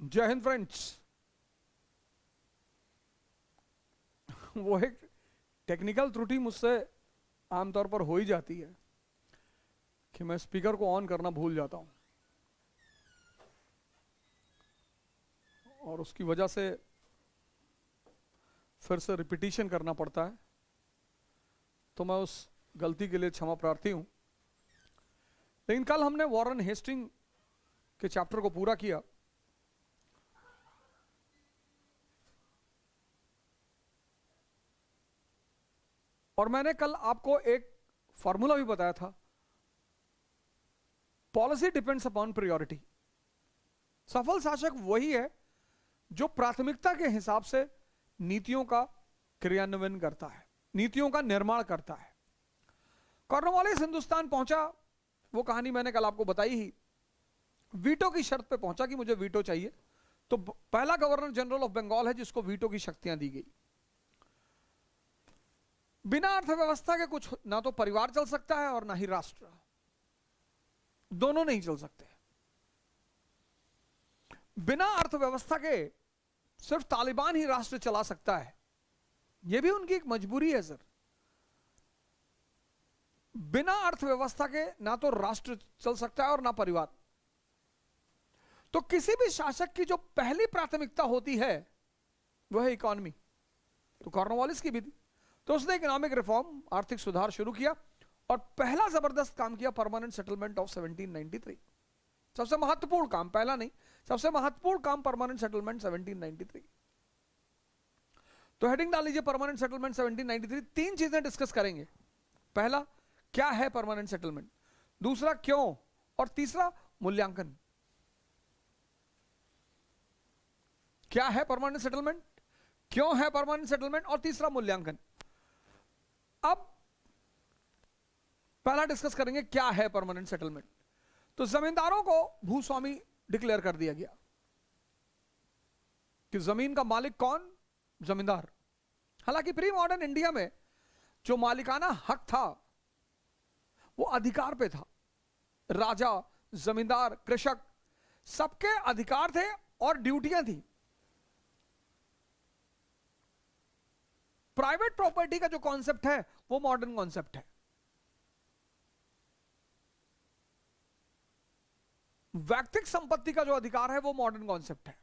जय हिंद फ्रेंड्स। वो एक टेक्निकल त्रुटि मुझसे आमतौर पर हो ही जाती है कि मैं स्पीकर को ऑन करना भूल जाता हूं और उसकी वजह से फिर से रिपीटिशन करना पड़ता है, तो मैं उस गलती के लिए क्षमा प्रार्थी हूं। लेकिन कल हमने वॉरेन हेस्टिंग के चैप्टर को पूरा किया और मैंने कल आपको एक फॉर्मूला भी बताया था, पॉलिसी डिपेंड्स अपॉन प्रायोरिटी। सफल शासक वही है जो प्राथमिकता के हिसाब से नीतियों का क्रियान्वयन करता है, नीतियों का निर्माण करता है। कॉर्नवालिस हिंदुस्तान पहुंचा, वो कहानी मैंने कल आपको बताई ही। वीटो की शर्त पे पहुंचा कि मुझे वीटो चाहिए, तो पहला गवर्नर जनरल ऑफ बंगाल है जिसको वीटो की शक्तियां दी गई। बिना अर्थव्यवस्था के कुछ ना तो परिवार चल सकता है और ना ही राष्ट्र, दोनों नहीं चल सकते। बिना अर्थव्यवस्था के सिर्फ तालिबान ही राष्ट्र चला सकता है, यह भी उनकी एक मजबूरी है सर। बिना अर्थव्यवस्था के ना तो राष्ट्र चल सकता है और ना परिवार। तो किसी भी शासक की जो पहली प्राथमिकता होती है वह है इकोनॉमी। तो कॉर्नवालिस की भी थी, तो उसने इकोनॉमिक रिफॉर्म, आर्थिक सुधार शुरू किया और पहला जबरदस्त काम किया परमानेंट सेटलमेंट ऑफ 1793। सबसे महत्वपूर्ण काम, पहला नहीं, सबसे महत्वपूर्ण काम परमानेंट सेटलमेंट 1793। तो हेडिंग डाल लीजिए परमानेंट सेटलमेंट 1793। तीन चीजें डिस्कस करेंगे। पहला, क्या है परमानेंट सेटलमेंट, दूसरा क्यों, और तीसरा मूल्यांकन। क्या है परमानेंट सेटलमेंट, क्यों है परमानेंट सेटलमेंट, और तीसरा मूल्यांकन। अब पहला डिस्कस करेंगे क्या है परमानेंट सेटलमेंट। तो जमींदारों को भूस्वामी डिक्लेयर कर दिया गया कि जमीन का मालिक कौन, जमींदार। हालांकि प्री मॉडर्न इंडिया में जो मालिकाना हक था वो अधिकार पे था। राजा, जमींदार, कृषक, सबके अधिकार थे और ड्यूटियां थी। प्राइवेट प्रॉपर्टी का जो कॉन्सेप्ट है वो मॉडर्न कॉन्सेप्ट है। व्यक्तिगत संपत्ति का जो अधिकार है वो मॉडर्न कॉन्सेप्ट है।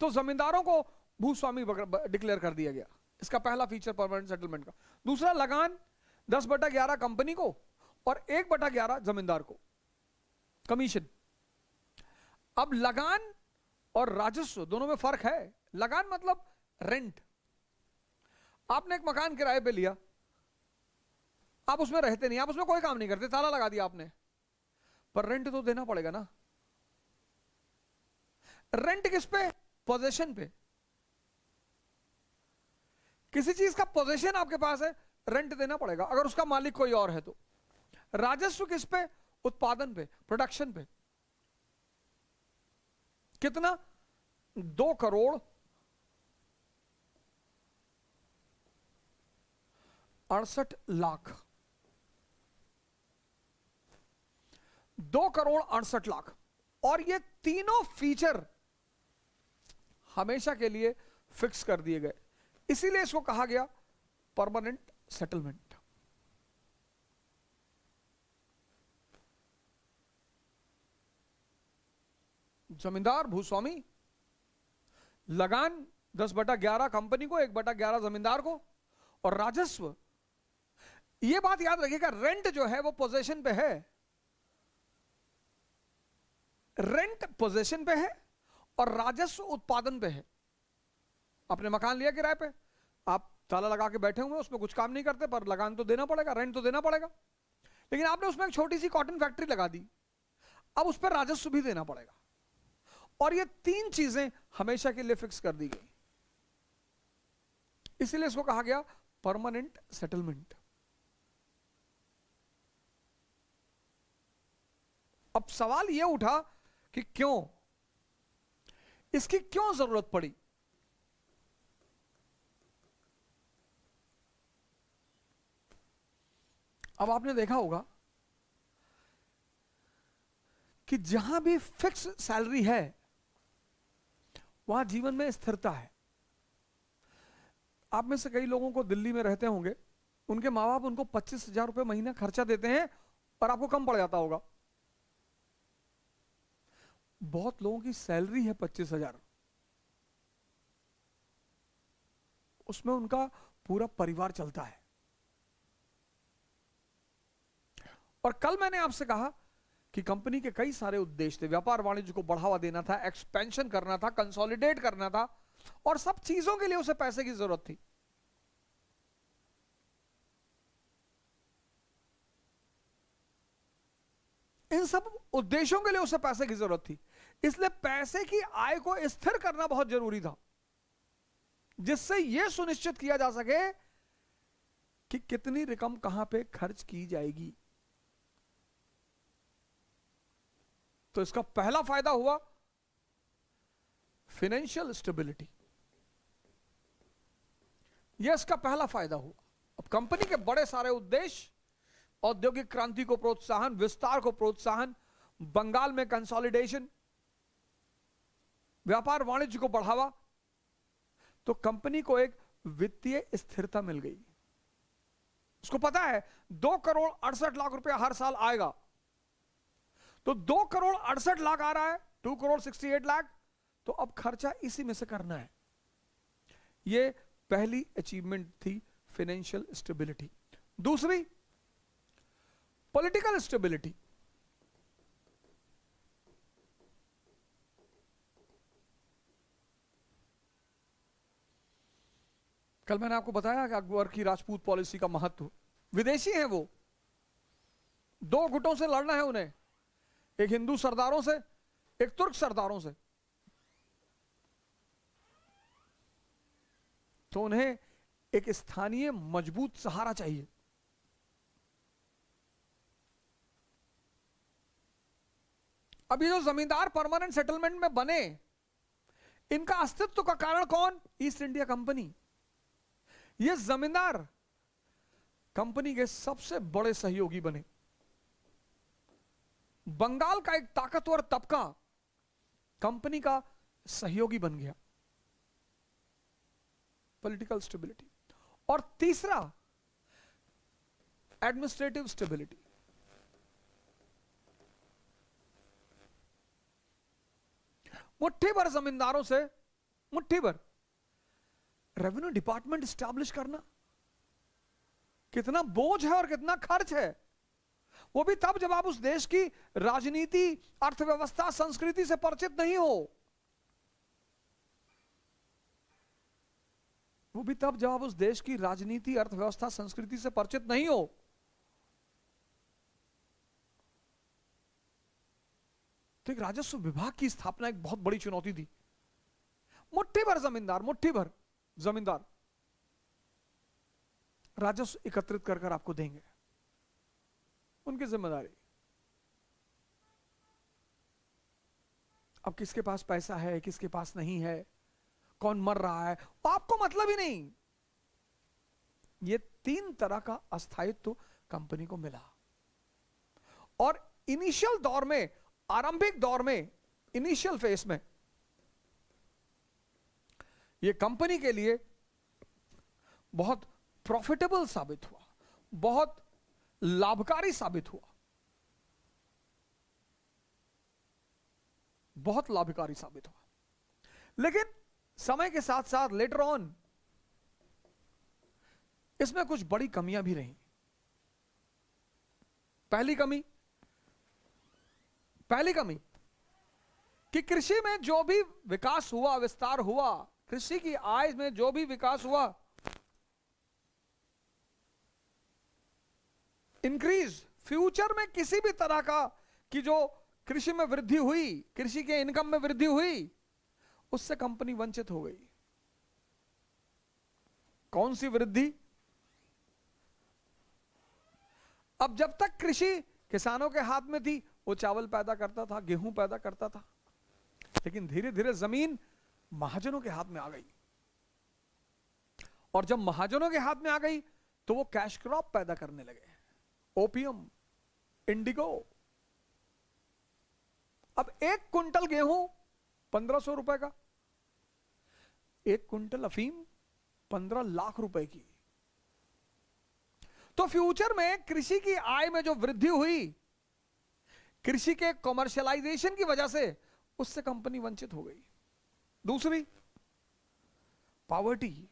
तो जमींदारों को भूस्वामी डिक्लेयर कर दिया गया। इसका पहला फीचर परमानेंट सेटलमेंट का। दूसरा, लगान 10/11 कंपनी को और 1/11 जमींदार को, कमीशन। अब लगान और राजस्व दोनों में फर्क है। लगान मतलब रेंट। आपने एक मकान किराए पे लिया, आप उसमें रहते नहीं, आप उसमें कोई काम नहीं करते, ताला लगा दिया आपने, पर रेंट तो देना पड़ेगा ना। रेंट किस पे, पोजेशन पे। किसी चीज का पोजेशन आपके पास है, रेंट देना पड़ेगा, अगर उसका मालिक कोई और है तो। राजस्व किस पे, उत्पादन पे, प्रोडक्शन पे। कितना, 2 करोड़ 68 लाख, 2 करोड़ 68 लाख। और ये तीनों फीचर हमेशा के लिए फिक्स कर दिए गए, इसीलिए इसको कहा गया परमानेंट सेटलमेंट। जमींदार भूस्वामी, लगान 10/11 कंपनी को, 1/11 जमींदार को, और राजस्व। यह बात याद रखिएगा, रेंट जो है वो पोजेशन पे है। रेंट पोजेशन पे है और राजस्व उत्पादन पे है। आपने मकान लिया किराए पे, आप ताला लगा के बैठे हुए, उसमें कुछ काम नहीं करते, पर लगान तो देना पड़ेगा, रेंट तो देना पड़ेगा। लेकिन आपने उसमें एक छोटी सी कॉटन फैक्ट्री लगा दी, अब उस पर राजस्व भी देना पड़ेगा। और ये तीन चीजें हमेशा के लिए फिक्स कर दी गई, इसीलिए इसको कहा गया परमानेंट सेटलमेंट। अब सवाल यह उठा कि क्यों, इसकी क्यों जरूरत पड़ी। अब आपने देखा होगा कि जहां भी फिक्स सैलरी है वहां जीवन में स्थिरता है। आप में से कई लोगों को दिल्ली में रहते होंगे, उनके माँ बाप उनको 25,000 रुपए महीना खर्चा देते हैं और आपको कम पड़ जाता होगा। बहुत लोगों की सैलरी है 25,000, उसमें उनका पूरा परिवार चलता है। और कल मैंने आपसे कहा कि कंपनी के कई सारे उद्देश्य थे। व्यापार वाणिज्य को बढ़ावा देना था, एक्सपेंशन करना था, कंसोलिडेट करना था, और सब चीजों के लिए उसे पैसे की जरूरत थी। इन सब उद्देश्यों के लिए उसे पैसे की जरूरत थी, इसलिए पैसे की आय को स्थिर करना बहुत जरूरी था, जिससे यह सुनिश्चित किया जा सके कि कितनी रकम कहां पे खर्च की जाएगी। तो इसका पहला फायदा हुआ फाइनेंशियल स्टेबिलिटी। यह इसका पहला फायदा हुआ। अब कंपनी के बड़े सारे उद्देश्य, औद्योगिक क्रांति को प्रोत्साहन, विस्तार को प्रोत्साहन, बंगाल में कंसोलिडेशन, व्यापार वाणिज्य को बढ़ावा, तो कंपनी को एक वित्तीय स्थिरता मिल गई। उसको पता है 2,68,00,000 रुपया हर साल आएगा, तो 2,68,00,000 आ रहा है, 2,68,00,000, तो अब खर्चा इसी में से करना है। यह पहली अचीवमेंट थी, फाइनेंशियल स्टेबिलिटी। दूसरी, पॉलिटिकल स्टेबिलिटी। कल मैंने आपको बताया कि अकबर की राजपूत पॉलिसी का महत्व। विदेशी हैं वो, दो गुटों से लड़ना है उन्हें, एक हिंदू सरदारों से, एक तुर्क सरदारों से। तो उन्हें एक स्थानीय मजबूत सहारा चाहिए। अब ये जो जमींदार परमानेंट सेटलमेंट में बने, इनका अस्तित्व का कारण कौन? East India company. ये जमींदार कंपनी के सबसे बड़े सहयोगी बने। बंगाल का एक ताकतवर तबका कंपनी का सहयोगी बन गया। Political stability. और तीसरा, एडमिनिस्ट्रेटिव स्टेबिलिटी। मुट्ठी भर जमींदारों से, मुट्ठी भर रेवेन्यू डिपार्टमेंट स्टैब्लिश करना कितना बोझ है और कितना खर्च है। वो भी तब जब आप उस देश की राजनीति, अर्थव्यवस्था, संस्कृति से परिचित नहीं हो। वो भी तब जब आप उस देश की राजनीति, अर्थव्यवस्था, संस्कृति से परिचित नहीं हो। तो एक राजस्व विभाग की स्थापना एक बहुत बड़ी चुनौती थी। मुट्ठी भर जमींदार, मुट्ठी भर जमींदार राजस्व एकत्रित कर कर आपको देंगे, उनकी जिम्मेदारी। अब किसके पास पैसा है, किसके पास नहीं है, कौन मर रहा है, आपको मतलब ही नहीं। ये तीन तरह का अस्थायित्व कंपनी को मिला। और इनिशियल दौर में, आरंभिक दौर में, इनिशियल फेज में ये कंपनी के लिए बहुत प्रॉफिटेबल साबित हुआ, बहुत लाभकारी साबित हुआ, बहुत लाभकारी साबित हुआ। लेकिन समय के साथ साथ लेटर ऑन इसमें कुछ बड़ी कमियां भी रही। पहली कमी कि कृषि में जो भी विकास हुआ, विस्तार हुआ, कृषि की आय में जो भी विकास हुआ, इंक्रीज, फ्यूचर में किसी भी तरह का कि जो कृषि में वृद्धि हुई, कृषि के इनकम में वृद्धि हुई, उससे कंपनी वंचित हो गई। कौन सी वृद्धि? अब जब तक कृषि किसानों के हाथ में थी, वो चावल पैदा करता था, गेहूं पैदा करता था, लेकिन धीरे धीरे जमीन महाजनों के हाथ में आ गई। और जब महाजनों के हाथ में आ गई तो वो कैश क्रॉप पैदा करने लगे, ओपियम, इंडिगो। अब 1 कुंटल गेहूं 1,500 रुपए का, 1 क्विंटल अफीम 15 लाख रुपए की। तो फ्यूचर में कृषि की आय में जो वृद्धि हुई कृषि के कॉमर्शियलाइजेशन की वजह से, उससे कंपनी वंचित हो गई। दूसरी, पॉवर्टी,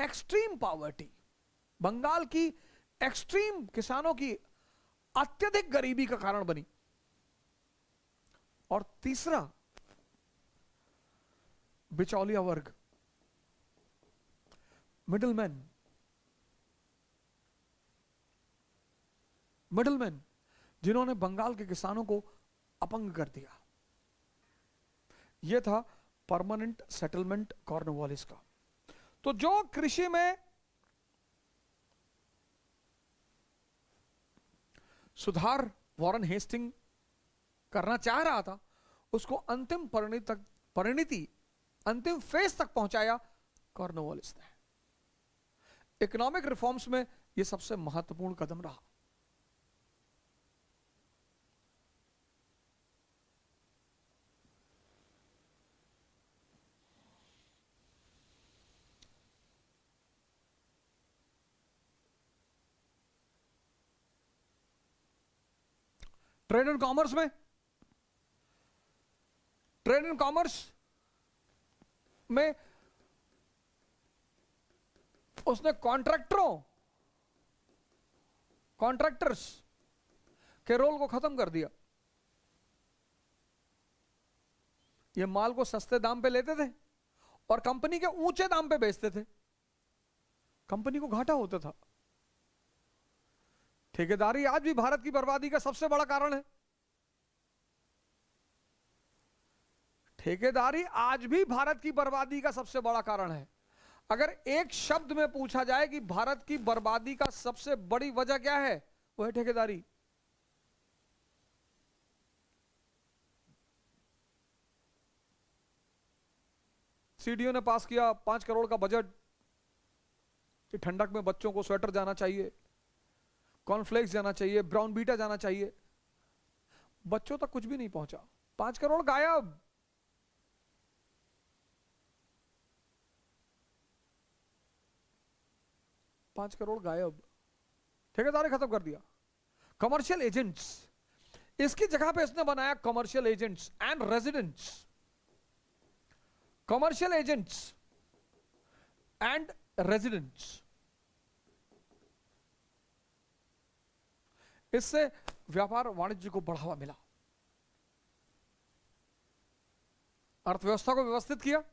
एक्सट्रीम पॉवर्टी, बंगाल की एक्सट्रीम किसानों की अत्यधिक गरीबी का कारण बनी। और तीसरा, बिचौलिया वर्ग, मिडलमैन, जिन्होंने बंगाल के किसानों को अपंग कर दिया। यह था परमानेंट सेटलमेंट कॉर्नवालिस का। तो जो कृषि में सुधार वॉरेन हेस्टिंग करना चाह रहा था, उसको अंतिम परिणति अंतिम फेज तक पहुंचाया कॉर्नवालिस ने। इकोनॉमिक रिफॉर्म्स में यह सबसे महत्वपूर्ण कदम रहा। ट्रेड एंड कॉमर्स में उसने कॉन्ट्रैक्टर्स के रोल को खत्म कर दिया। ये माल को सस्ते दाम पे लेते थे और कंपनी के ऊंचे दाम पे बेचते थे, कंपनी को घाटा होता था। ठेकेदारी आज भी भारत की बर्बादी का सबसे बड़ा कारण है। ठेकेदारी आज भी भारत की बर्बादी का सबसे बड़ा कारण है। अगर एक शब्द में पूछा जाए कि भारत की बर्बादी का सबसे बड़ी वजह क्या है, वो है ठेकेदारी। सीडीओ ने पास किया 5 करोड़ का बजट कि ठंडक में बच्चों को स्वेटर जाना चाहिए, कॉर्नफ्लेक्स जाना चाहिए, ब्राउन बीटा जाना चाहिए। बच्चों तक कुछ भी नहीं पहुंचा, 5 करोड़ गायब। ठेकेदारी खत्म कर दिया। कमर्शियल एजेंट्स, इसकी जगह पे इसने बनाया commercial agents and residents. Commercial agents and residents, इससे व्यापार वाणिज्य को बढ़ावा मिला, अर्थव्यवस्था को व्यवस्थित किया।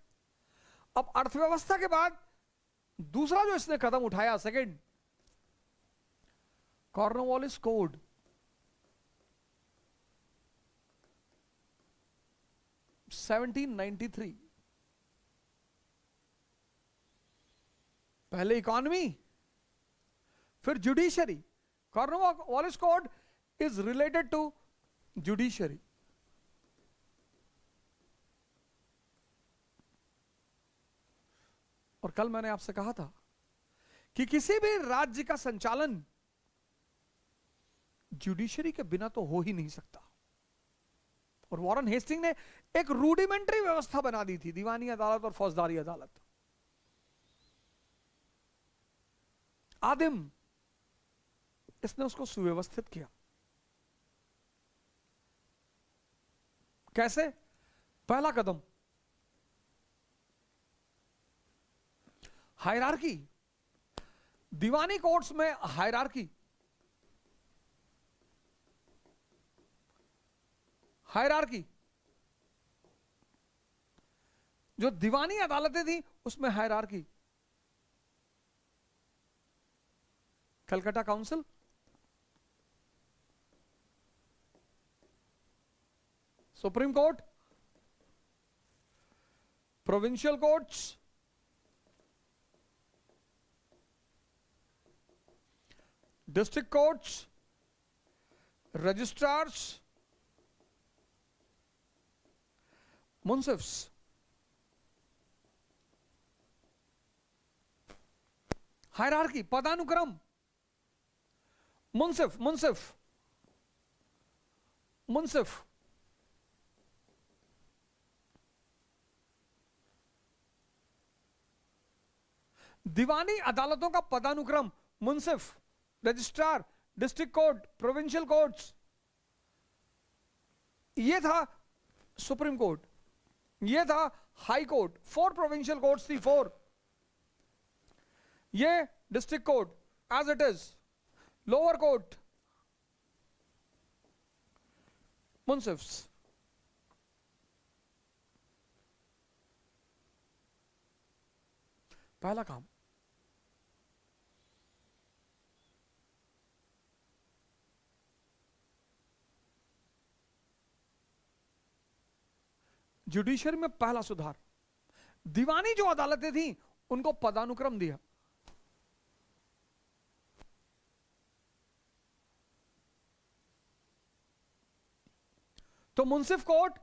अब अर्थव्यवस्था के बाद दूसरा जो इसने कदम उठाया, सेकंड, कॉर्नवालिस कोड। (1793) पहले इकोनॉमी, फिर judiciary. Cornwallis code is related to judiciary. और कल मैंने आपसे कहा था कि किसी भी राज्य का संचालन जुडिशरी के बिना तो हो ही नहीं सकता। और वॉरेन हेस्टिंग ने एक रूडिमेंट्री व्यवस्था बना दी थी, दीवानी अदालत और फौजदारी अदालत। आदिम, इसने उसको सुव्यवस्थित किया। कैसे? पहला कदम, हायरार्की। दीवानी कोर्ट्स में हायरार्की, जो दीवानी अदालतें थी उसमें hierarchy. Calcutta council, supreme court, provincial courts, district courts, registrars, मुंसिफ्स। हायरार्की, पदानुक्रम। मुंसिफ दीवानी अदालतों का पदानुक्रम मुंसिफ, registrar, district court, provincial courts, ये था सुप्रीम कोर्ट, ये था हाई कोर्ट, 4 प्रोविंशियल कोर्ट्स थी, 4, ये district court as it is, lower court मुंसिफ्स। पहला काम, जुडिशरी में पहला सुधार, दीवानी जो अदालतें थी उनको पदानुक्रम दिया। तो मुंसिफ कोर्ट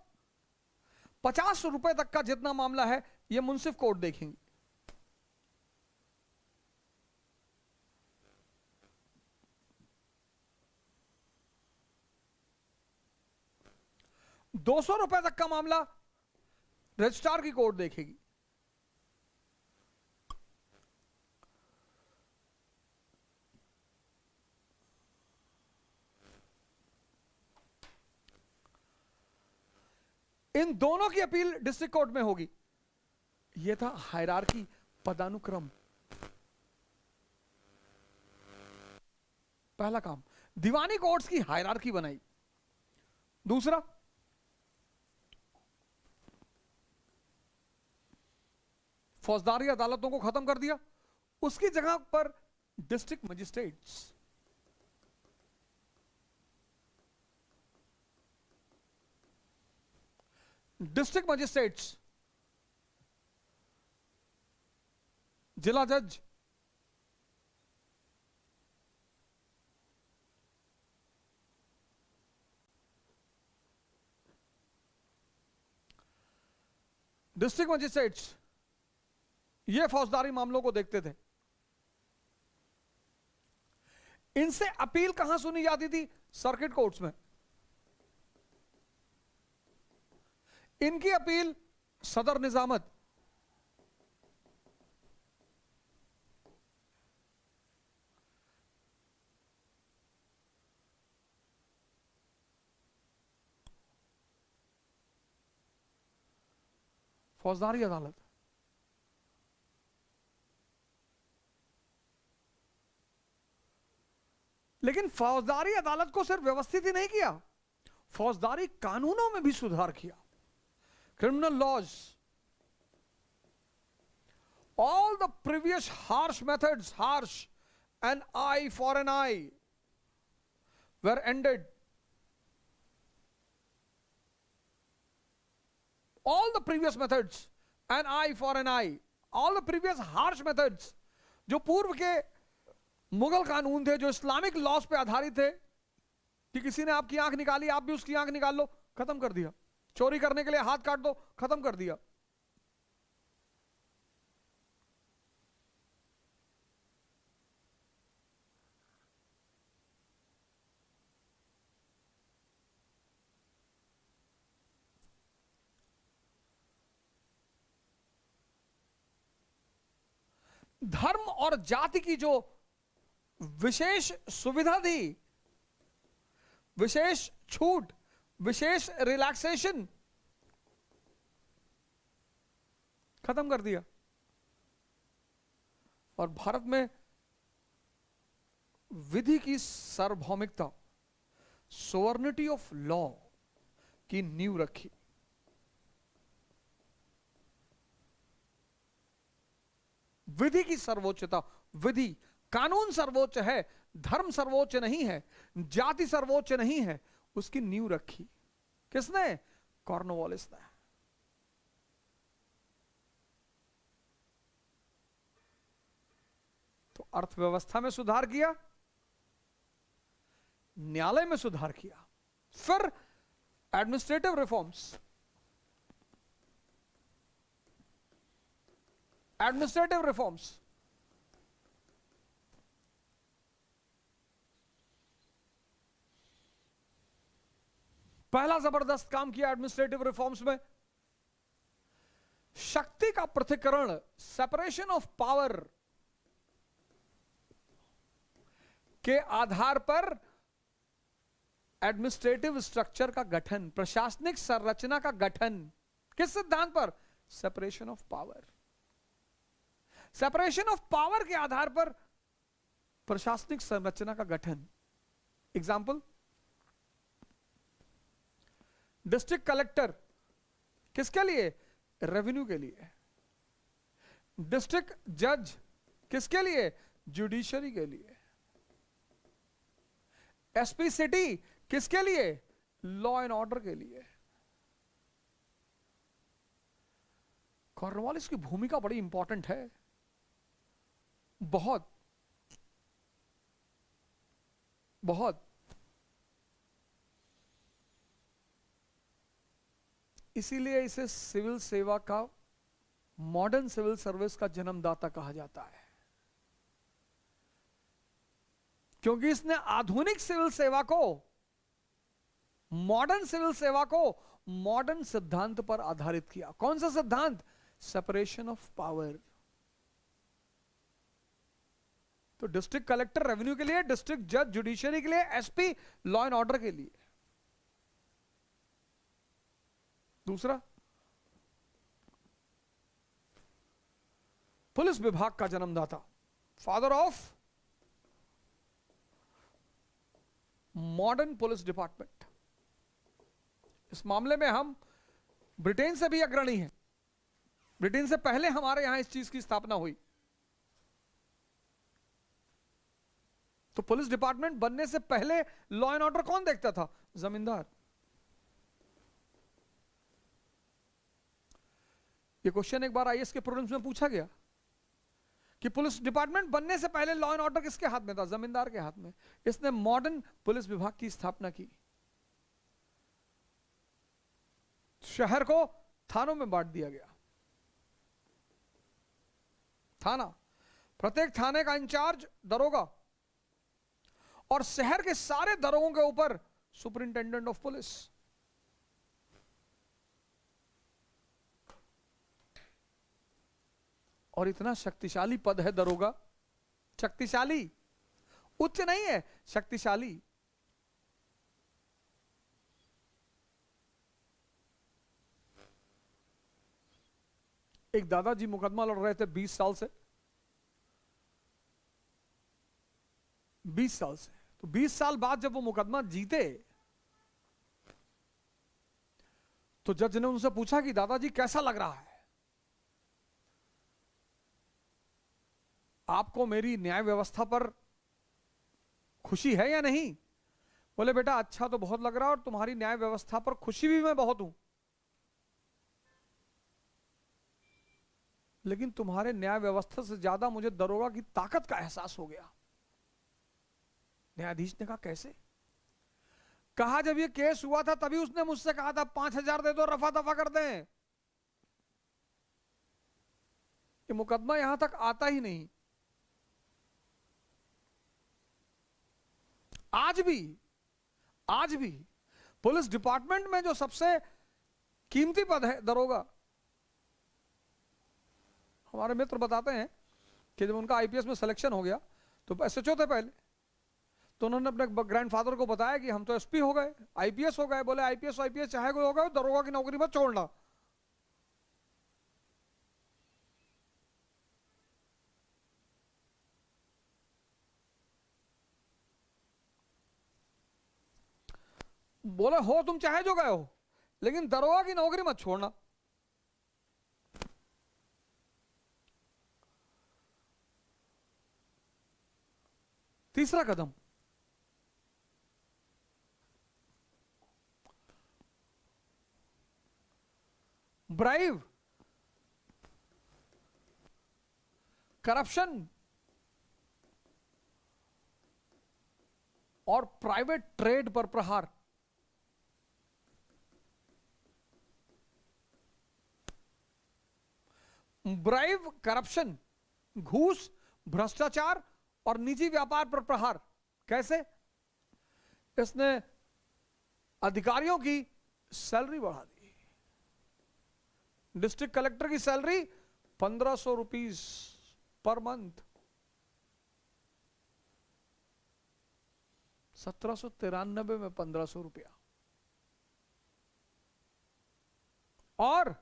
50 रुपए तक का जितना मामला है यह मुंसिफ कोर्ट देखेंगे। ₹200 तक का मामला रजिस्ट्रार की कोर्ट देखेगी। इन दोनों की अपील डिस्ट्रिक्ट कोर्ट में होगी। यह था हायरार्की, पदानुक्रम। पहला काम, दीवानी कोर्ट्स की हायरार्की बनाई। दूसरा, फौजदारी अदालतों को खत्म कर दिया, उसकी जगह पर डिस्ट्रिक्ट मजिस्ट्रेट्स। डिस्ट्रिक्ट मजिस्ट्रेट्स, जिला जज, डिस्ट्रिक्ट मजिस्ट्रेट्स ये फौजदारी मामलों को देखते थे। इनसे अपील कहां सुनी जाती थी? सर्किट कोर्ट्स में। इनकी अपील सदर निजामत, फौजदारी अदालत। लेकिन फौजदारी अदालत को सिर्फ व्यवस्थित ही नहीं किया, फौजदारी कानूनों में भी सुधार किया। Criminal laws, all the previous harsh methods, harsh, an eye for an eye, were ended. All the previous methods, an eye for an eye, all the previous harsh methods, जो पूर्व के मुगल कानून थे, जो इस्लामिक लॉज पे आधारित थे, कि किसी ने आपकी आंख निकाली, आप भी उसकी आंख निकाल लो, खत्म कर दिया। चोरी करने के लिए हाथ काट दो, खत्म कर दिया। धर्म और जाति की जो विशेष सुविधा थी, विशेष छूट, विशेष रिलैक्सेशन, खत्म कर दिया। और भारत में विधि की सार्वभौमिकता, सोवर्निटी ऑफ लॉ की नींव रखी। विधि की सर्वोच्चता, विधि, कानून सर्वोच्च है, धर्म सर्वोच्च नहीं है, जाति सर्वोच्च नहीं है, उसकी नींव रखी। किसने? कॉर्नवालिस ने। तो अर्थव्यवस्था में सुधार किया, न्यायालय में सुधार किया, फिर एडमिनिस्ट्रेटिव रिफॉर्म्स, एडमिनिस्ट्रेटिव रिफॉर्म्स। पहला जबरदस्त काम किया एडमिनिस्ट्रेटिव रिफॉर्म्स में, शक्ति का पृथक्करण, सेपरेशन ऑफ पावर के आधार पर एडमिनिस्ट्रेटिव स्ट्रक्चर का गठन, प्रशासनिक संरचना का गठन, किस सिद्धांत पर? Separation of power. Separation of power के आधार पर प्रशासनिक संरचना का गठन। एग्जाम्पल, डिस्ट्रिक्ट कलेक्टर किसके लिए? रेवेन्यू के लिए। डिस्ट्रिक्ट जज किसके लिए? जुडिशरी के लिए। एसपी सिटी किसके लिए? लॉ एंड ऑर्डर के लिए। कॉर्नवालिस की भूमिका बड़ी इंपॉर्टेंट है, बहुत बहुत। इसीलिए इसे सिविल सेवा का, मॉडर्न सिविल सर्विस का जन्मदाता कहा जाता है, क्योंकि इसने आधुनिक सिविल सेवा को, मॉडर्न सिविल सेवा को मॉडर्न सिद्धांत पर आधारित किया। कौन सा सिद्धांत? Separation of power. तो डिस्ट्रिक्ट कलेक्टर रेवेन्यू के लिए, डिस्ट्रिक्ट जज जुडिशरी के लिए, एसपी लॉ एंड ऑर्डर के लिए। दूसरा, पुलिस विभाग का जन्मदाता, father of modern police department. इस मामले में हम ब्रिटेन से भी अग्रणी हैं। ब्रिटेन से पहले हमारे यहां इस चीज की स्थापना हुई। तो पुलिस डिपार्टमेंट बनने से पहले लॉ एंड ऑर्डर कौन देखता था? जमींदार। ये क्वेश्चन एक बार आईएएस के प्रीलिम्स में पूछा गया कि पुलिस डिपार्टमेंट बनने से पहले लॉ एंड ऑर्डर किसके हाथ में था? जमींदार के हाथ में। इसने मॉडर्न पुलिस विभाग की स्थापना की। शहर को थानों में बांट दिया गया। थाना, प्रत्येक थाने का इंचार्ज दरोगा, और शहर के सारे दरोगों के ऊपर सुपरिंटेंडेंट ऑफ पुलिस। और इतना शक्तिशाली पद है दरोगा, शक्तिशाली, उच्च नहीं है, शक्तिशाली। एक दादाजी मुकदमा लड़ रहे थे 20 साल से, 20 साल से। तो 20 साल बाद जब वो मुकदमा जीते तो जज ने उनसे पूछा कि दादाजी कैसा लग रहा है, आपको मेरी न्याय व्यवस्था पर खुशी है या नहीं? बोले बेटा अच्छा तो बहुत लग रहा है और तुम्हारी न्याय व्यवस्था पर खुशी भी मैं बहुत हूं, लेकिन तुम्हारे न्याय व्यवस्था से ज्यादा मुझे दरोगा की ताकत का एहसास हो गया। न्यायाधीश ने कहा कैसे? कहा जब ये केस हुआ था तभी उसने मुझसे कहा था 5,000 दे दो, रफा दफा कर दें। ये मुकदमा यहां तक आता ही नहीं। आज भी पुलिस डिपार्टमेंट में जो सबसे कीमती पद है दरोगा, हमारे मित्र बताते हैं कि जब उनका आईपीएस में सिलेक्शन हो गया तो एसएचओ थे पहले, तो उन्होंने अपने ग्रैंडफादर को बताया कि हम तो एसपी हो गए, आईपीएस हो गए। बोले आईपीएस चाहे कोई हो गए, दरोगा की नौकरी मत छोड़ना। बोले हो तुम चाहे जो गए हो, लेकिन दरोगा की नौकरी मत छोड़ना। तीसरा कदम, ब्राइव, करप्शन और प्राइवेट ट्रेड पर प्रहार। ब्राइव, करप्शन, घूस, भ्रष्टाचार और निजी व्यापार पर प्रहार। कैसे? इसने अधिकारियों की सैलरी बढ़ा दी। डिस्ट्रिक्ट कलेक्टर की सैलरी 1,500 रुपीस पर मंथ। 1793 में 1500 रुपया, और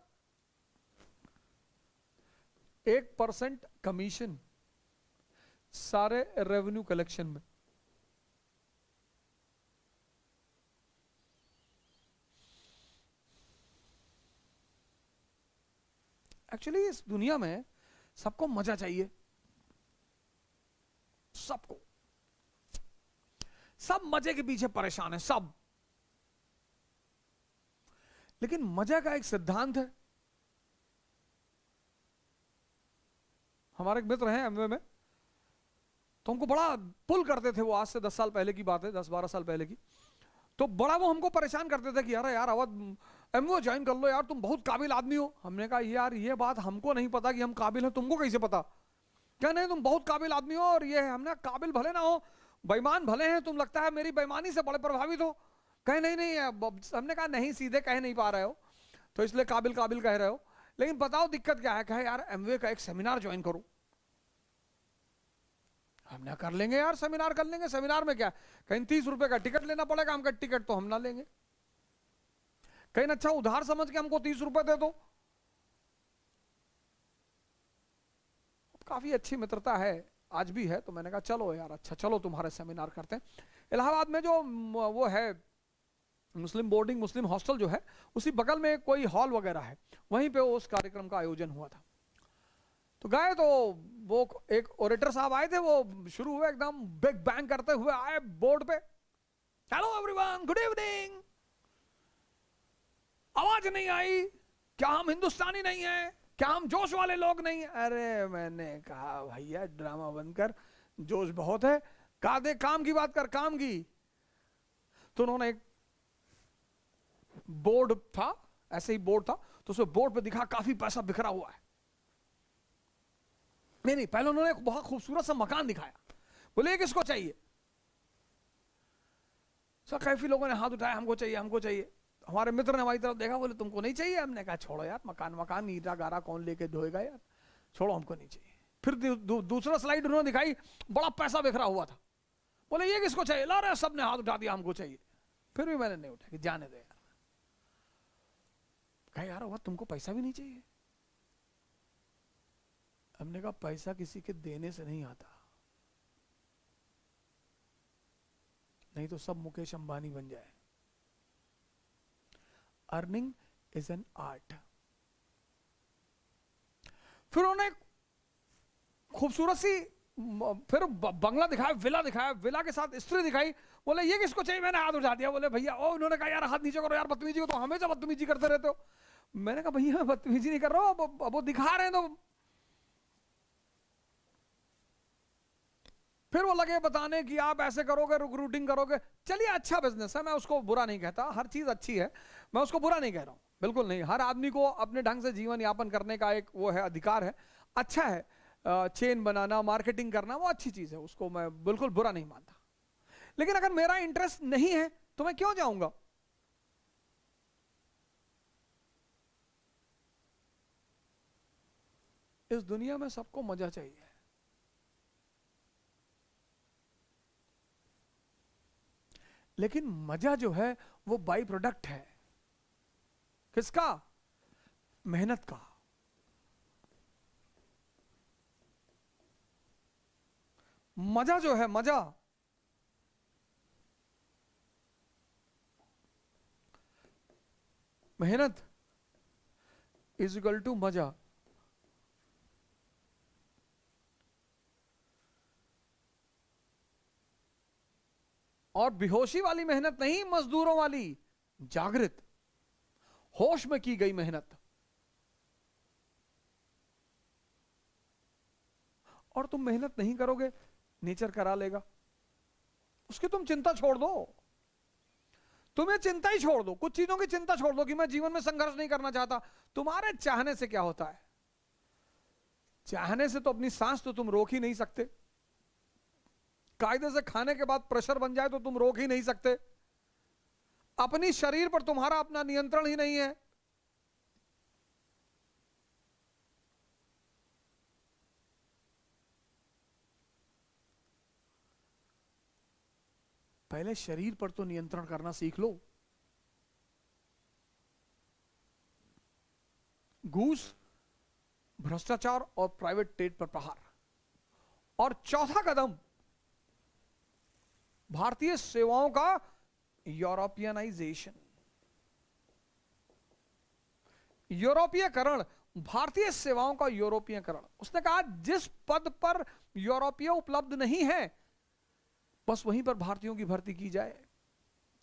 1% कमीशन सारे रेवेन्यू कलेक्शन में। एक्चुअली इस दुनिया में सबको मजा चाहिए, सबको, सब मजे के पीछे परेशान है सब। लेकिन मजे का एक सिद्धांत है। हमारे एक मित्र हैं एमवे में, तो हमको बड़ा पुल करते थे वो, आज से 10 साल पहले की बात है, 10-12 साल पहले की। तो बड़ा वो हमको परेशान करते थे कि यार अवध एमवे ज्वाइन कर लो यार, तुम बहुत काबिल आदमी हो। हमने कहा यार ये बात हमको नहीं पता कि हम काबिल हैं, तुमको कैसे पता? क्या नहीं, तुम बहुत काबिल आदमी हो और ये है। हमने काबिल भले ना हो, बेईमान भले हैं तुम, लगता है मेरी बेईमानी से बड़े प्रभावित हो। कहे नहीं नहीं, हमने कहा नहीं, सीधे कह नहीं पा रहे हो तो इसलिए काबिल काबिल कह रहे हो, लेकिन बताओ दिक्कत क्या है? कहे यार एमवे का एक सेमिनार ज्वाइन करो। हमने कर लेंगे यार, सेमिनार कर लेंगे। सेमिनार में क्या, कहीं 30 रुपए का टिकट लेना पड़ेगा, हमका टिकट तो हम ना लेंगे। कहीं अच्छा उधार समझ के हमको 30 रुपए दे दो। काफी अच्छी मित्रता है, आज भी है। तो मैंने कहा चलो यार, अच्छा चलो तुम्हारे सेमिनार करते हैं। इलाहाबाद में जो वो है मुस्लिम बोर्डिंग, मुस्लिम हॉस्टल जो है, उसी बगल में कोई हॉल वगैरह है, वहीं पे उस कार्यक्रम का आयोजन हुआ था। तो गए तो वो एक ओरेटर साहब आए थे, वो शुरू हुए एकदम बिग बैंग करते हुए आए बोर्ड पे, हेलो एवरीवन, गुड इवनिंग। आवाज नहीं आई, क्या हम हिंदुस्तानी नहीं है? क्या हम जोश वाले लोग नहीं है? अरे मैंने कहा भैया ड्रामा बंद कर, जोश बहुत है, कहा दे काम की बात कर, काम की। तो उन्होंने एक बोर्ड था, ऐसे ही बोर्ड था, तो उसमें बोर्ड पे दिखा काफी पैसा बिखरा हुआ है। नहीं, पहले उन्होंने एक बहुत खूबसूरत सा मकान दिखाया, बोले किसको चाहिए? सब काफी लोगों ने हाथ उठाया, हमको चाहिए, हमको चाहिए। हमारे मित्र ने हमारी तरफ देखा, बोले तुमको नहीं चाहिए? हमने कहा छोड़ो यार, मकान ईटा गारा कौन लेके ढोएगा यार, छोड़ो, हमको नहीं चाहिए। फिर दूसरा स्लाइड उन्होंने दिखाई, बड़ा पैसा बिखरा हुआ था, बोले ये किसको चाहिए? ला रहे सबने हाथ उठा दिया, हमको चाहिए। फिर भी मैंने नहीं उठाया कि जाने दो यार। कहा यार वो तुमको पैसा भी नहीं चाहिए? हमने कहा पैसा किसी के देने से नहीं आता, नहीं तो सब मुकेश अंबानी बन जाए। Earning is an art. फिर उन्होंने खूबसूरत सी फिर बंगला दिखाया, विला दिखाया, विला के साथ स्त्री दिखाई, बोले ये किसको चाहिए? मैंने हाथ उठा दिया, बोले भैया। ओ उन्होंने कहा यार हाथ नीचे करो यार, बदतमीजी हो तो हमेशा बदतमीजी करते रहते हो। मैंने कहा भैया बदतमीजी नहीं कर रहा हूं, अब वो दिखा रहे हैं तो। फिर वो लगे बताने कि आप ऐसे करोगे, रिक्रूटिंग करोगे। चलिए अच्छा बिजनेस है, मैं उसको बुरा नहीं कहता, हर चीज अच्छी है, मैं उसको बुरा नहीं कह रहा हूं, बिल्कुल नहीं। हर आदमी को अपने ढंग से जीवन यापन करने का एक वो है, अधिकार है, अच्छा है। चेन बनाना, मार्केटिंग करना, वो अच्छी चीज है, उसको मैं बिल्कुल बुरा नहीं मानता। लेकिन अगर मेरा इंटरेस्ट नहीं है तो मैं क्यों जाऊंगा? इस दुनिया में सबको मजा चाहिए, लेकिन मजा जो है वो बाई प्रोडक्ट है। किसका? मेहनत का। मजा जो है, मजा, मेहनत इज इक्वल टू मजा। और बेहोशी वाली मेहनत नहीं, मजदूरों वाली, जागृत होश में की गई मेहनत। और तुम मेहनत नहीं करोगे, नेचर करा लेगा, उसकी तुम चिंता छोड़ दो। तुम्हें चिंता ही छोड़ दो, कुछ चीजों की चिंता छोड़ दो कि मैं जीवन में संघर्ष नहीं करना चाहता। तुम्हारे चाहने से क्या होता है? चाहने से तो अपनी सांस तो तुम रोक ही नहीं सकते। कायदे से खाने के बाद प्रेशर बन जाए तो तुम रोक ही नहीं सकते। अपनी शरीर पर तुम्हारा अपना नियंत्रण ही नहीं है। पहले शरीर पर तो नियंत्रण करना सीख लो। घूस, भ्रष्टाचार और प्राइवेट टेट पर प्रहार। और चौथा कदम, भारतीय सेवाओं का यूरोपियनाइजेशन, यूरोपीयकरण, भारतीय सेवाओं का यूरोपीयकरण। उसने कहा जिस पद पर यूरोपीय उपलब्ध नहीं है बस वहीं पर भारतीयों की भर्ती की जाए,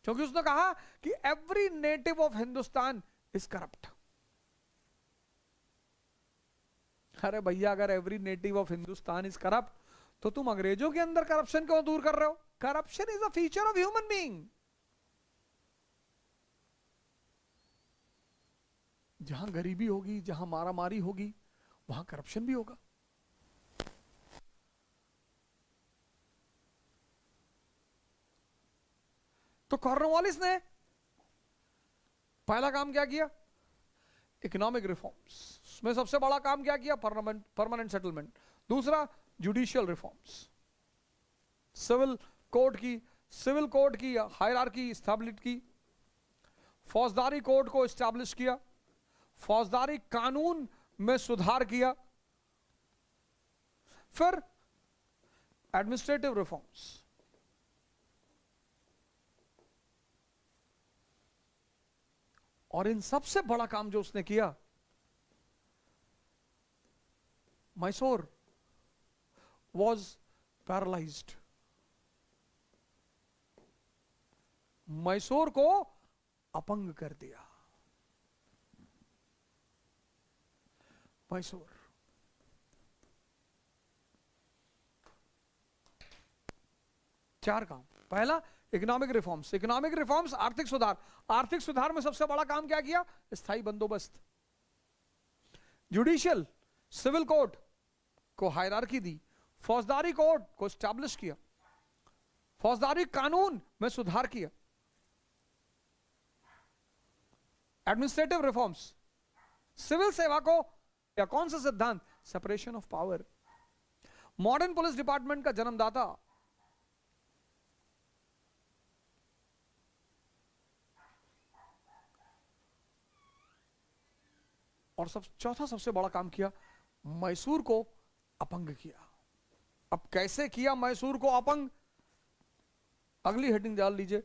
क्योंकि उसने कहा कि every native of Hindustan is corrupt. अरे भैया, अगर every native of Hindustan is corrupt तो तुम अंग्रेजों के अंदर करप्शन क्यों दूर कर रहे हो? Corruption is a feature of human being. जहां गरीबी होगी, जहां मारामारी होगी, वहां करप्शन भी होगा। तो कॉर्नवालिस ने पहला काम क्या किया? इकोनॉमिक रिफॉर्म्स में सबसे बड़ा काम क्या किया? Permanent settlement. दूसरा, जुडिशियल रिफॉर्म्स, सिविल कोर्ट की हायरार्की स्टैब्लिश की, फौजदारी कोर्ट को स्टैब्लिश किया, फौजदारी कानून में सुधार किया, फिर एडमिनिस्ट्रेटिव रिफॉर्म्स। और इन सबसे बड़ा काम जो उसने किया, मैसूर वॉज पैरालाइज्ड। मैसूर को अपंग कर दिया। मैसूर चार काम। पहला, इकोनॉमिक रिफॉर्म्स, आर्थिक सुधार में सबसे बड़ा काम क्या किया? स्थायी बंदोबस्त। जुडिशियल, सिविल कोर्ट को हायरार्की दी, फौजदारी कोर्ट को स्टैब्लिश किया, फौजदारी कानून में सुधार किया, एडमिनिस्ट्रेटिव रिफॉर्म्स, सिविल सेवा को या कौन सा सिद्धांत? Separation of power. Modern police department का जन्मदाता और चौथा सबसे बड़ा काम किया, मैसूर को अपंग किया। अब कैसे किया मैसूर को अपंग? अगली हेडिंग डाल लीजिए,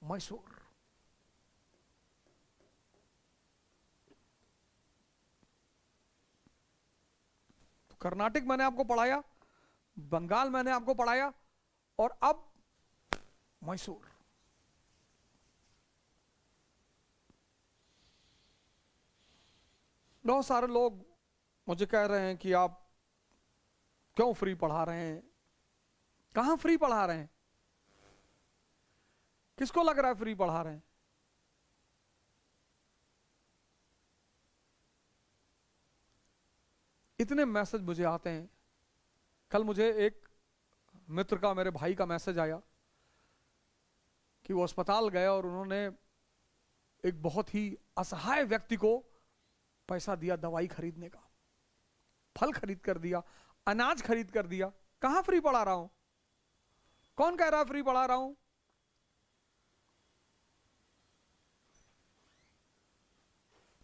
मैसूर। तो कर्नाटक मैंने आपको पढ़ाया, बंगाल मैंने आपको पढ़ाया, और अब मैसूर। बहुत सारे लोग मुझे कह रहे हैं कि आप क्यों फ्री पढ़ा रहे हैं? कहां फ्री पढ़ा रहे हैं? किसको लग रहा है फ्री पढ़ा रहे हैं? इतने मैसेज मुझे आते हैं। कल मुझे एक मित्र का, मेरे भाई का मैसेज आया कि वो अस्पताल गए और उन्होंने एक बहुत ही असहाय व्यक्ति को पैसा दिया दवाई खरीदने का, फल खरीद कर दिया, अनाज खरीद कर दिया। कहां फ्री पढ़ा रहा हूं? कौन कह रहा है फ्री पढ़ा रहा हूं?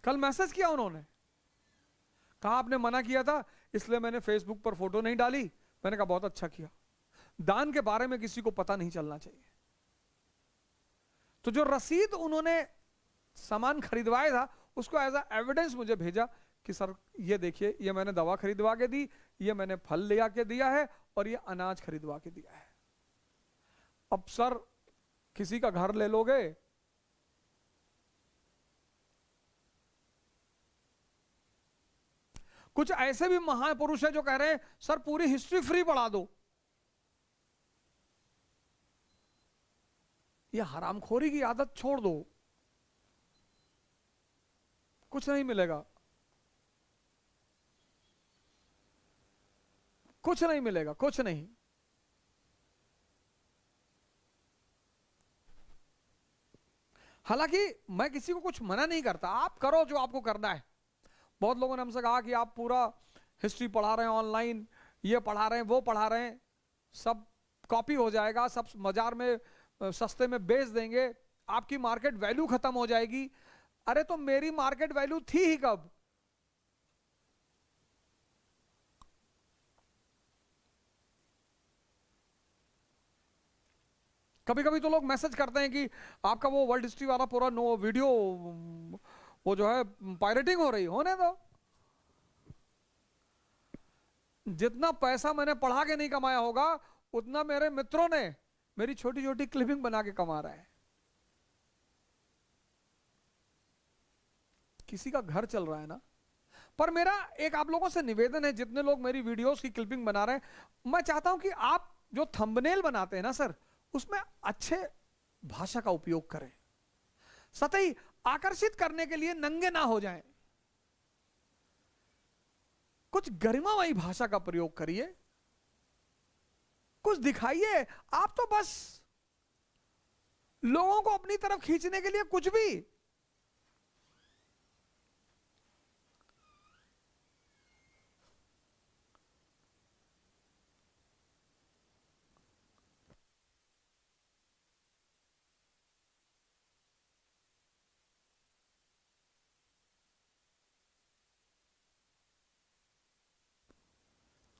कल मैसेज किया उन्होंने, कहा आपने मना किया था इसलिए मैंने फेसबुक पर फोटो नहीं डाली। मैंने कहा बहुत अच्छा किया। दान के बारे में किसी को पता नहीं चलना चाहिए। तो जो रसीद उन्होंने सामान खरीदवाया था उसको एज अ एविडेंस मुझे भेजा कि सर ये देखिए, ये मैंने दवा खरीदवा के दी, ये मैंने फल ले आके दिया है, और ये अनाज खरीदवा के दिया है। अब सर किसी का घर ले लोगे? कुछ ऐसे भी महापुरुष है जो कह रहे हैं सर पूरी हिस्ट्री फ्री पढ़ा दो। ये हरामखोरी की आदत छोड़ दो, कुछ नहीं मिलेगा, कुछ नहीं मिलेगा, कुछ नहीं। हालांकि मैं किसी को कुछ मना नहीं करता, आप करो जो आपको करना है। बहुत लोगों ने हमसे कहा कि आप पूरा हिस्ट्री पढ़ा रहे हैं ऑनलाइन, ये पढ़ा रहे हैं, वो पढ़ा रहे हैं, सब कॉपी हो जाएगा, सब बाजार में सस्ते में बेच देंगे, आपकी मार्केट वैल्यू खत्म हो जाएगी। अरे तो मेरी मार्केट वैल्यू थी ही कब? कभी कभी तो लोग मैसेज करते हैं कि आपका वो वर्ल्ड हिस्ट्री वाला पूरा नो वीडियो वो जो है पायरेटिंग हो रही, होने दो। जितना पैसा मैंने पढ़ा के नहीं कमाया होगा, उतना मेरे मित्रों ने मेरी छोटी छोटी क्लिपिंग बना के कमा रहा है। किसी का घर चल रहा है ना। पर मेरा एक आप लोगों से निवेदन है, जितने लोग मेरी वीडियोस की क्लिपिंग बना रहे हैं, मैं चाहता हूं कि आप जो थंबनेल बनाते हैं ना सर, उसमें अच्छे भाषा का उपयोग करें। सतही आकर्षित करने के लिए नंगे ना हो जाएं, कुछ गरिमामयी भाषा का प्रयोग करिए, कुछ दिखाइए। आप तो बस लोगों को अपनी तरफ खींचने के लिए कुछ भी।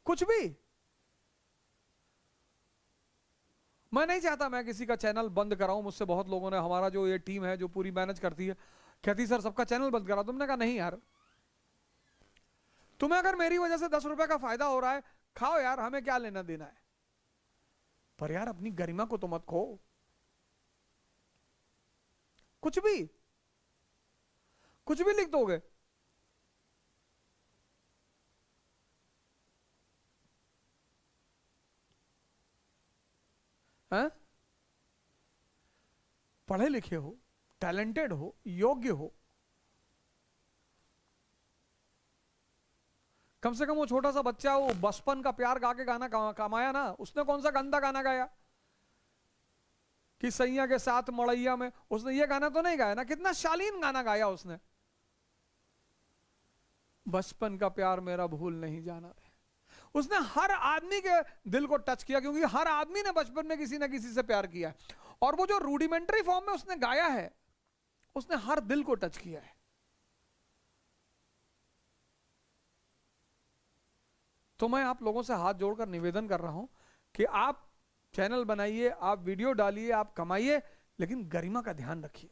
कुछ भी। मैं नहीं चाहता मैं किसी का चैनल बंद कराऊं। मुझसे बहुत लोगों ने, हमारा जो ये टीम है जो पूरी मैनेज करती है, कहती सर सबका चैनल बंद करा। तुमने कहा नहीं यार, तुम्हें अगर मेरी वजह से 10 रुपए का फायदा हो रहा है, खाओ यार, हमें क्या लेना देना है। पर यार अपनी गरिमा को तो मत खो। कुछ भी, कुछ भी लिख दोगे। हैं? पढ़े लिखे हो, टैलेंटेड हो, योग्य हो, कम से कम वो छोटा सा बच्चा वो बचपन का प्यार गा के गाना कमाया ना, उसने कौन सा गंदा गाना गाया कि सैया के साथ मड़ैया में, उसने ये गाना तो नहीं गाया ना। कितना शालीन गाना गाया उसने, बचपन का प्यार मेरा भूल नहीं जाना। उसने हर आदमी के दिल को टच किया, क्योंकि हर आदमी ने बचपन में किसी ना किसी से प्यार किया है। और वो जो रूडिमेंट्री फॉर्म में उसने गाया है, उसने हर दिल को टच किया है। तो मैं आप लोगों से हाथ जोड़कर निवेदन कर रहा हूं कि आप चैनल बनाइए, आप वीडियो डालिए, आप कमाइए, लेकिन गरिमा का ध्यान रखिए।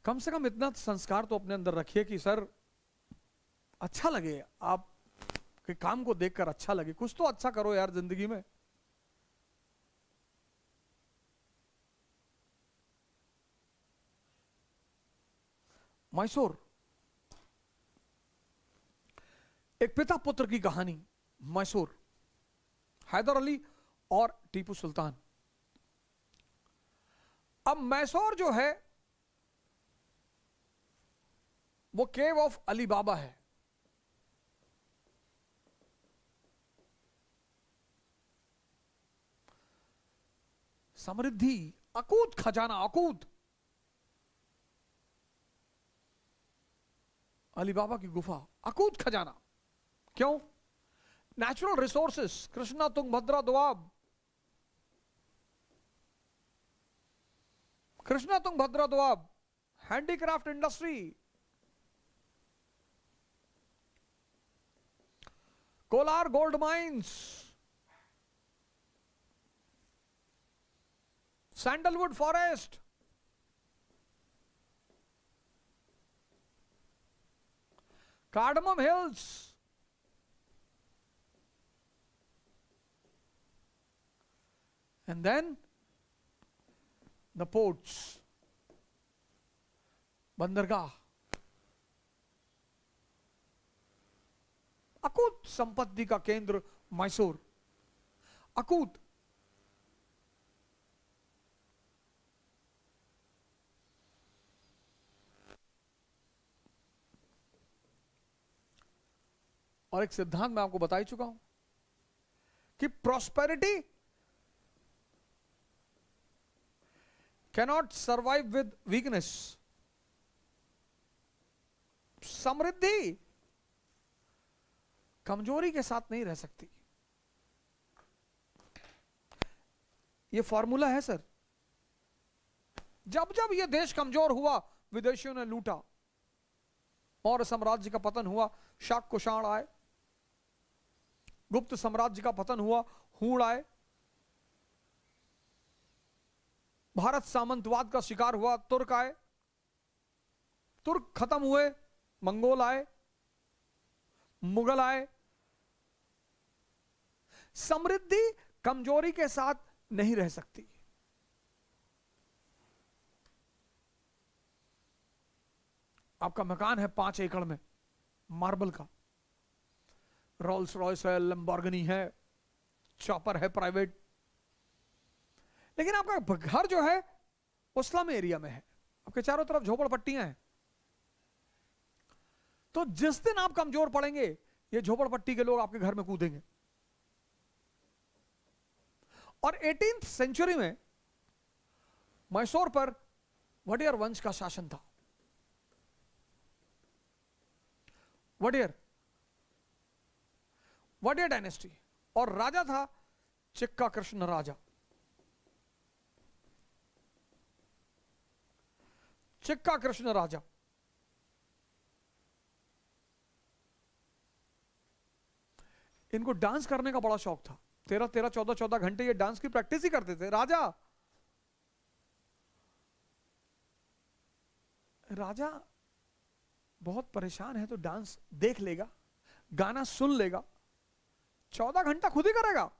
कम से कम इतना संस्कार तो अपने अंदर रखिए कि सर अच्छा लगे, आप के काम को देखकर अच्छा लगे। कुछ तो अच्छा करो यार जिंदगी में। मैसूर, एक पिता पुत्र की कहानी। मैसूर, हैदर अली और टीपू सुल्तान। अब मैसूर जो है वो केव ऑफ अली बाबा है। समृद्धि, अकूत खजाना, अकूत। अली बाबा की गुफा, अकूत खजाना। क्यों? Natural resources, Krishna Tungabhadra Doab, Krishna Tungabhadra Doab, handicraft industry, Kolar gold mines, sandalwood forest, cardamom hills, and then the ports, बंदरगाह। अकूत संपत्ति का केंद्र मैसूर, अकूत। और एक सिद्धांत मैं आपको बता ही चुका हूं कि prosperity cannot survive with weakness. समृद्धि कमजोरी के साथ नहीं रह सकती। ये फॉर्मूला है सर। जब जब ये देश कमजोर हुआ, विदेशियों ने लूटा, मौर्य साम्राज्य का पतन हुआ, शाक कुषाण आए, गुप्त साम्राज्य का पतन हुआ, हूण आए, भारत सामंतवाद का शिकार हुआ, तुर्क आए, तुर्क खत्म हुए, मंगोल आए, मुगल आए। समृद्धि कमजोरी के साथ नहीं रह सकती। आपका मकान है 5 एकड़ में मार्बल का, रोल्स रॉयस है, लैम्बोर्गिनी है, चॉपर है प्राइवेट, लेकिन आपका घर जो है वो स्लम एरिया में है, आपके चारों तरफ झोपड़पट्टियां हैं। तो जिस दिन आप कमजोर पड़ेंगे, ये झोपड़पट्टी के लोग आपके घर में कूदेंगे। और 18th सेंचुरी में मैसूर पर वडेयर वंश का शासन था। वडेयर डायनेस्टी, और राजा था चिक्का कृष्ण राजा। चिक्का कृष्ण राजा इनको डांस करने का बड़ा शौक था। 13-13, 14-14 घंटे ये डांस की प्रैक्टिस ही करते थे। राजा बहुत परेशान है तो डांस देख लेगा, गाना सुन लेगा, 14 घंटा खुद ही करेगा।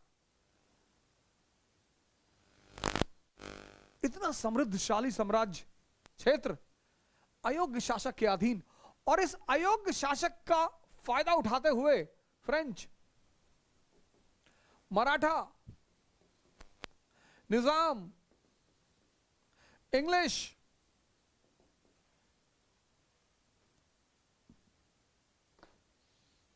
इतना समृद्धशाली साम्राज्य क्षेत्र अयोग्य शासक के अधीन, और इस अयोग्य शासक का फायदा उठाते हुए फ्रेंच, मराठा, निजाम, इंग्लिश,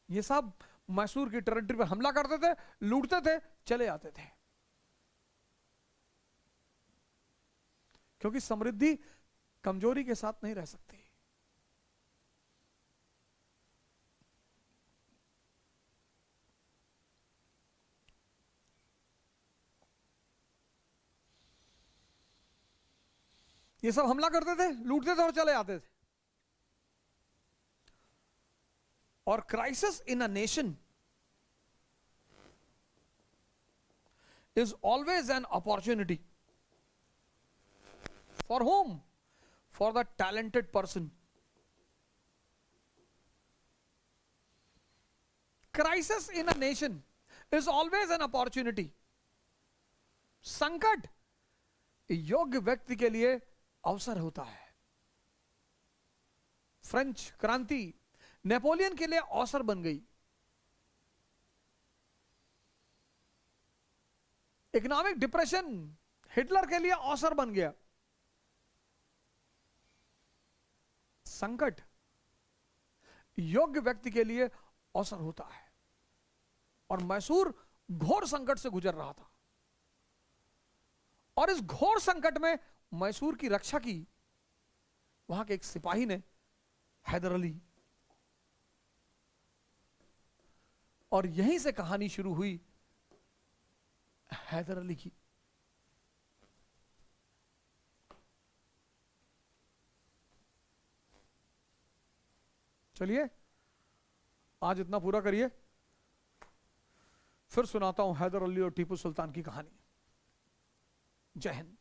ये सब मैसूर की टेरिटरी पर हमला करते थे, लूटते थे, चले आते थे। क्योंकि समृद्धि कमजोरी के साथ नहीं रह सकती। ये सब हमला करते थे, लूटते थे और चले आते थे। और crisis in a nation is always an opportunity. For whom? For the talented person. Crisis in a nation is always an opportunity. संकट योग्य व्यक्ति के लिए अवसर होता है। फ्रेंच क्रांति नेपोलियन के लिए अवसर बन गई। इकोनॉमिक डिप्रेशन हिटलर के लिए अवसर बन गया। संकट योग्य व्यक्ति के लिए अवसर होता है। और मैसूर घोर संकट से गुजर रहा था, और इस घोर संकट में मैसूर की रक्षा की वहां के एक सिपाही ने, हैदर अली। और यहीं से कहानी शुरू हुई हैदर अली की। चलिए आज इतना पूरा करिए, फिर सुनाता हूं हैदर अली और टीपू सुल्तान की कहानी। जय हिंद।